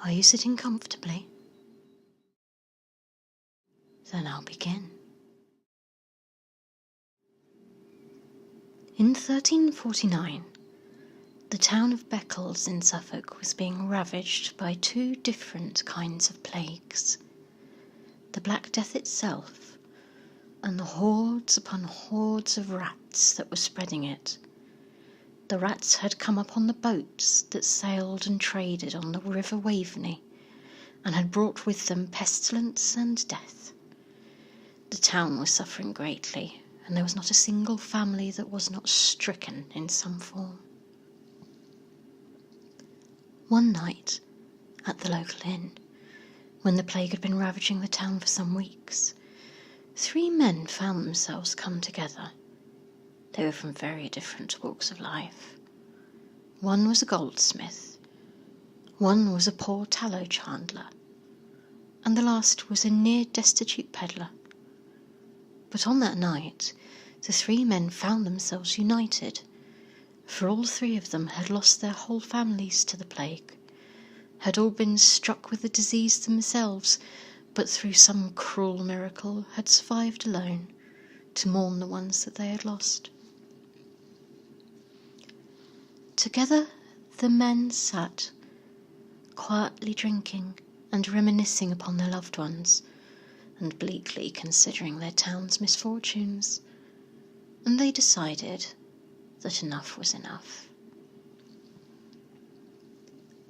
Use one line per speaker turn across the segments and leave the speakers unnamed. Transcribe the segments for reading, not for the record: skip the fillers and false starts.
Are you sitting comfortably? Then I'll begin. In 1349, the town of Beccles in Suffolk was being ravaged by two different kinds of plagues. The Black Death itself, and the hordes upon hordes of rats that were spreading it. The rats had come upon the boats that sailed and traded on the River Waveney, and had brought with them pestilence and death. The town was suffering greatly, and there was not a single family that was not stricken in some form. One night, at the local inn, when the plague had been ravaging the town for some weeks, 3 men found themselves come together. They were from very different walks of life. One was a goldsmith, one was a poor tallow chandler, and the last was a near-destitute pedlar. But on that night, the 3 men found themselves united, for all 3 of them had lost their whole families to the plague, had all been struck with the disease themselves, but through some cruel miracle had survived alone to mourn the ones that they had lost. Together the men sat, quietly drinking and reminiscing upon their loved ones, and bleakly considering their town's misfortunes, and they decided that enough was enough.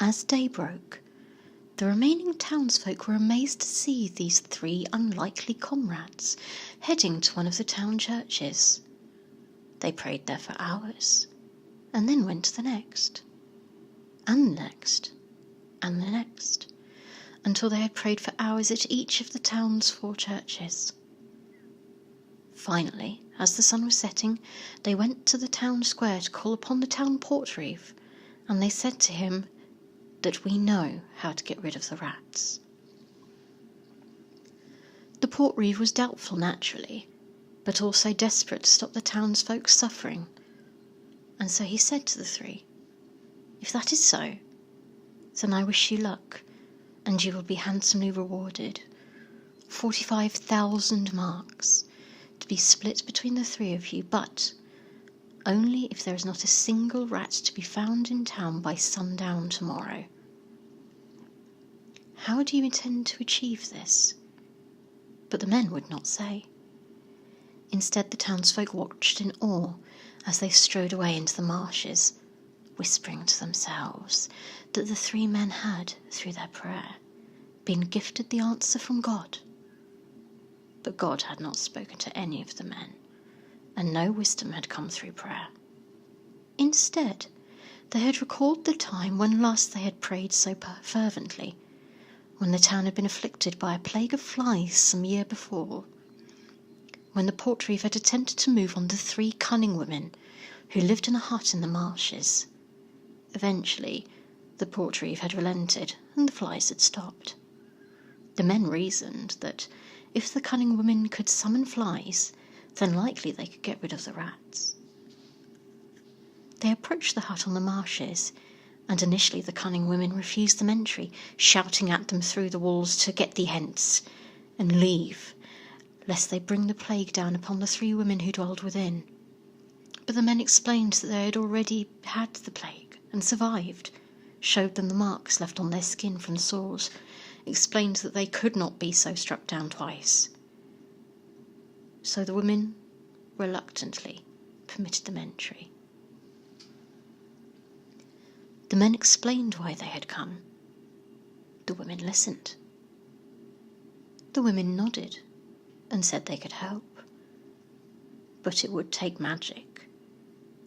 As day broke, the remaining townsfolk were amazed to see these 3 unlikely comrades heading to one of the town churches. They prayed there for hours, and then went to the next, and the next, and the next, until they had prayed for hours at each of the town's 4 churches. Finally, as the sun was setting, they went to the town square to call upon the town portreeve, and they said to him that we know how to get rid of the rats. The portreeve was doubtful naturally, but also desperate to stop the townsfolk's suffering, and so he said to the 3, "If that is so, then I wish you luck, and you will be handsomely rewarded. 45,000 marks, to be split between the 3 of you, but only if there is not a single rat to be found in town by sundown tomorrow." How do you intend to achieve this? But the men would not say. Instead, the townsfolk watched in awe as they strode away into the marshes, whispering to themselves that the 3 men had, through their prayer, been gifted the answer from God. But God had not spoken to any of the men, and no wisdom had come through prayer. Instead, they had recalled the time when last they had prayed so fervently, when the town had been afflicted by a plague of flies some year before, when the portreeve had attempted to move on the 3 cunning women who lived in a hut in the marshes. Eventually, the portreeve had relented and the flies had stopped. The men reasoned that if the cunning women could summon flies, then likely they could get rid of the rats. They approached the hut on the marshes, and initially the cunning women refused them entry, shouting at them through the walls to get thee hence and leave, lest they bring the plague down upon the 3 women who dwelled within. But the men explained that they had already had the plague and survived, showed them the marks left on their skin from sores, explained that they could not be so struck down twice. So the women reluctantly permitted them entry. The men explained why they had come. The women listened. The women nodded and said they could help, but it would take magic,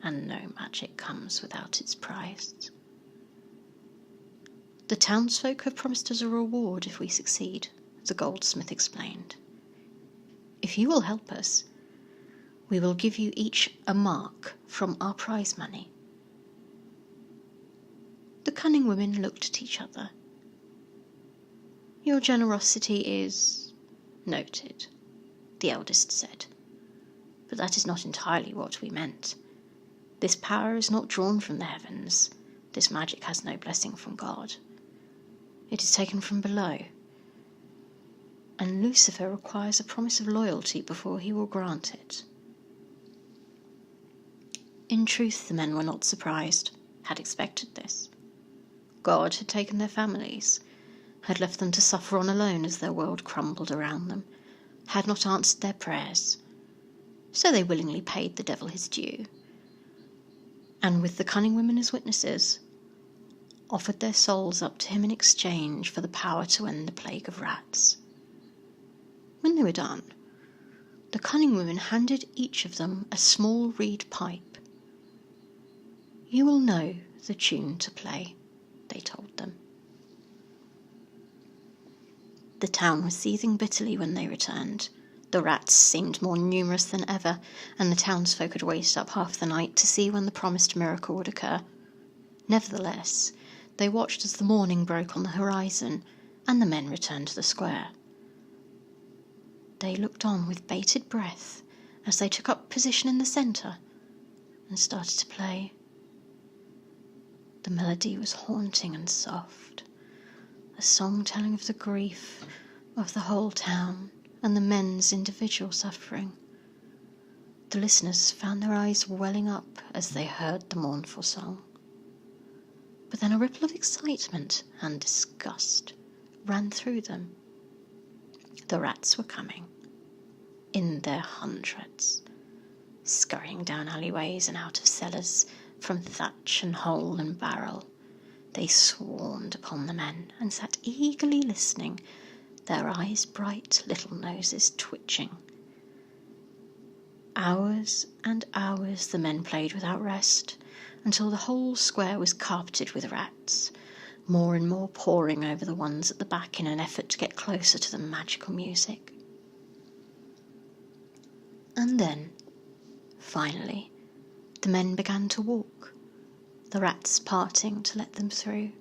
and no magic comes without its price. "The townsfolk have promised us a reward if we succeed," the goldsmith explained. "If you will help us, we will give you each a mark from our prize money." The cunning women looked at each other. "Your generosity is noted," the eldest said, "but that is not entirely what we meant. This power is not drawn from the heavens. This magic has no blessing from God. it is taken from below, and Lucifer requires a promise of loyalty before he will grant it. In truth, the men were not surprised, had expected this. God had taken their families, had left them to suffer on alone as their world crumbled around them, had not answered their prayers, so they willingly paid the devil his due, and with the cunning women as witnesses, offered their souls up to him in exchange for the power to end the plague of rats. When they were done, the cunning women handed each of them a small reed pipe. "You will know the tune to play," they told them. The town was seething bitterly when they returned. The rats seemed more numerous than ever, and the townsfolk had waited up half the night to see when the promised miracle would occur. Nevertheless, they watched as the morning broke on the horizon, and the men returned to the square. They looked on with bated breath as they took up position in the centre and started to play. The melody was haunting and soft, a song telling of the grief of the whole town and the men's individual suffering. The listeners found their eyes welling up as they heard the mournful song. But then a ripple of excitement and disgust ran through them. The rats were coming, in their hundreds, scurrying down alleyways and out of cellars, from thatch and hole and barrel. They swarmed upon the men and sat eagerly listening, their eyes bright, little noses twitching. Hours and hours the men played without rest, until the whole square was carpeted with rats, more and more pouring over the ones at the back in an effort to get closer to the magical music. And then, finally, the men began to walk, the rats parting to let them through.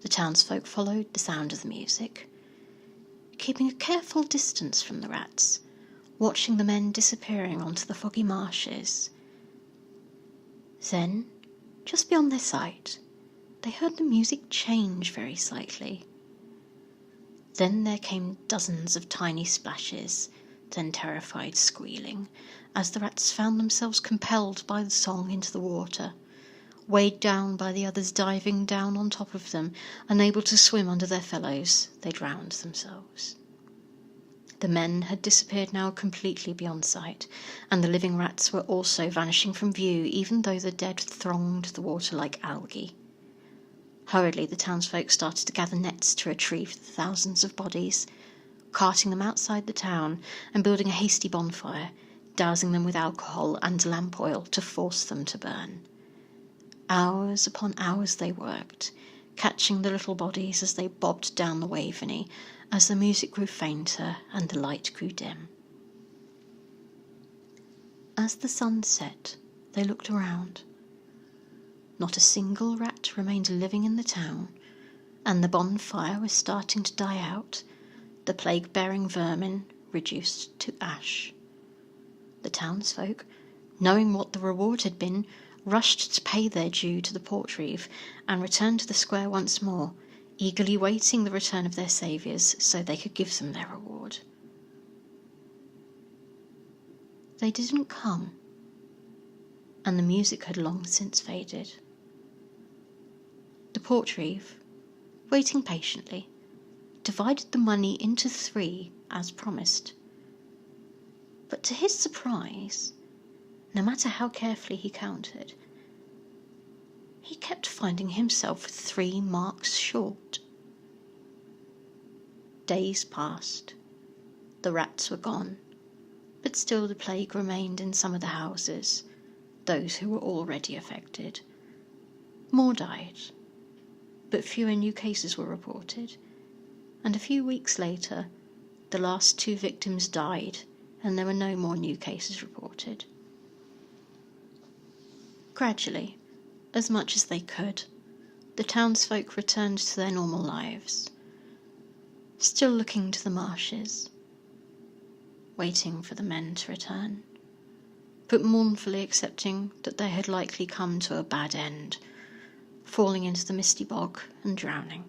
The townsfolk followed the sound of the music, keeping a careful distance from the rats, watching the men disappearing onto the foggy marshes. Then, just beyond their sight, they heard the music change very slightly. Then there came dozens of tiny splashes, then terrified squealing, as the rats found themselves compelled by the song into the water, weighed down by the others diving down on top of them, unable to swim under their fellows. They drowned themselves. The men had disappeared now completely beyond sight, and the living rats were also vanishing from view, even though the dead thronged the water like algae. Hurriedly the townsfolk started to gather nets to retrieve the thousands of bodies, carting them outside the town and building a hasty bonfire, dousing them with alcohol and lamp oil to force them to burn. Hours upon hours they worked, catching the little bodies as they bobbed down the Waveney, as the music grew fainter and the light grew dim. As the sun set, they looked around. Not a single rat remained living in the town, and the bonfire was starting to die out, the plague-bearing vermin reduced to ash. The townsfolk, knowing what the reward had been, rushed to pay their due to the Portreeve and returned to the square once more, eagerly waiting the return of their saviours so they could give them their reward. They didn't come, and the music had long since faded. The Portreeve, waiting patiently, divided the money into 3 as promised. But to his surprise, no matter how carefully he counted, he kept finding himself 3 marks short. Days passed. The rats were gone, but still the plague remained in some of the houses, those who were already affected. More died, but fewer new cases were reported, and a few weeks later, the last 2 victims died, and there were no more new cases reported. Gradually, as much as they could, the townsfolk returned to their normal lives, still looking to the marshes, waiting for the men to return, but mournfully accepting that they had likely come to a bad end, falling into the misty bog and drowning.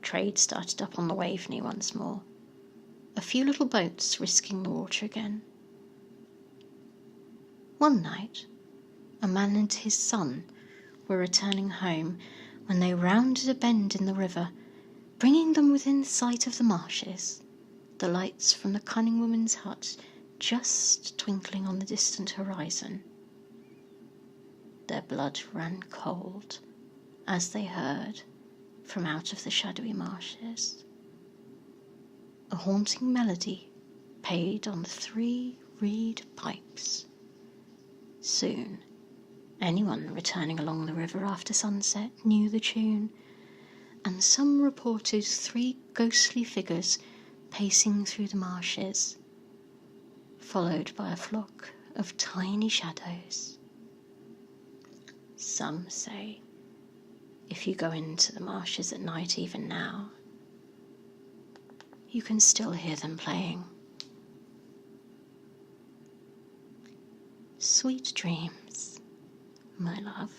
Trade started up on the Waveney once more, a few little boats risking the water again. One night, a man and his son were returning home when they rounded a bend in the river, bringing them within sight of the marshes, the lights from the cunning woman's hut just twinkling on the distant horizon. Their blood ran cold as they heard, from out of the shadowy marshes, a haunting melody played on the 3 reed pipes. Soon, anyone returning along the river after sunset knew the tune, and some reported 3 ghostly figures pacing through the marshes, followed by a flock of tiny shadows. Some say, if you go into the marshes at night even now, you can still hear them playing. Sweet dreams, my love.